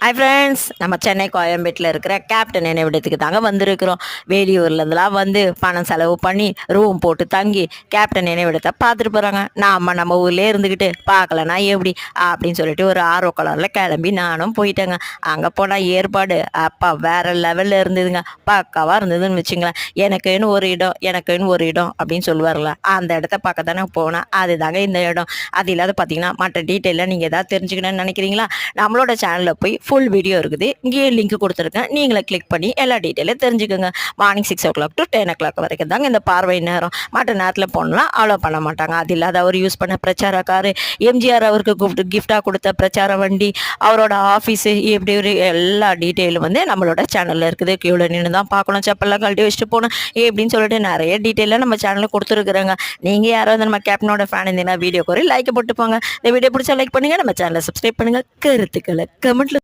Hi friends, நம்ம சென்னை கோயம்பேட்டில் இருக்கிற கேப்டன் நினைவிடத்துக்கு தாங்க வந்திருக்கிறோம். வெளியூர்லேருந்துலாம் வந்து பணம் செலவு பண்ணி ரூம் போட்டு தங்கி கேப்டன் நினைவிடத்தை பார்த்துட்டு போகிறாங்க. நம்ம ஊர்லேயே இருந்துக்கிட்டு பார்க்கலனா எப்படி அப்படின்னு சொல்லிட்டு ஒரு ஆர்வ கலரில் கிளம்பி நானும் போயிட்டேங்க. அங்கே போனால் ஏற்பாடு அப்பா வேறு லெவலில் இருந்ததுங்க. பக்காவாக இருந்ததுன்னு வச்சுங்களேன். எனக்குன்னு ஒரு இடம் அப்படின்னு சொல்லுவார்ல, அந்த இடத்த பார்க்க தானே போனேன். அதுதாங்க இந்த இடம். அது இல்லாத பார்த்தீங்கன்னா மற்ற டீட்டெயிலாக நீங்கள் எதாவது தெரிஞ்சுக்கணும்னு நினைக்கிறீங்களா? நம்மளோட சேனலில் போய் ஃபுல் வீடியோ இருக்குது, இங்கேயே லிங்க் கொடுத்துருக்கேன். நீங்களே கிளிக் பண்ணி எல்லா டீட்டெயிலும் தெரிஞ்சுக்கோங்க. மார்னிங் 6 o'clock to 10 o'clock வரைக்கும் தாங்க இந்த பார்வை நேரம். மற்ற நேரத்தில் போனலாம் அலோ பண்ண மாட்டாங்க. அது இல்லாத அவர் யூஸ் பண்ண பிரச்சார காரு, எம்ஜிஆர் அவருக்கு கிஃப்டாக கொடுத்த பிரச்சார வண்டி, அவரோட ஆஃபீஸு, இப்படி ஒரு எல்லா டீட்டெயிலும் வந்து நம்மளோட சேனலில் இருக்குது. கீழே நின்று தான் பார்க்கணும், செப்பல்லாம் கழட்டி வச்சுட்டு போகணும் எப்படின்னு சொல்லிட்டு நிறைய டீட்டெயிலாக நம்ம சேனலில் கொடுத்துருக்குறோங்க. நீங்கள் யாராவது நம்ம கேப்டனோட ஃபேன் இருந்தீங்கன்னா வீடியோ குறை லைக் போட்டு போங்க. இந்த வீடியோ பிடிச்சா லைக் பண்ணுங்கள், நம்ம சேனலை சப்ஸ்கிரைப் பண்ணுங்கள், கருத்துக்களை கமெண்ட்ல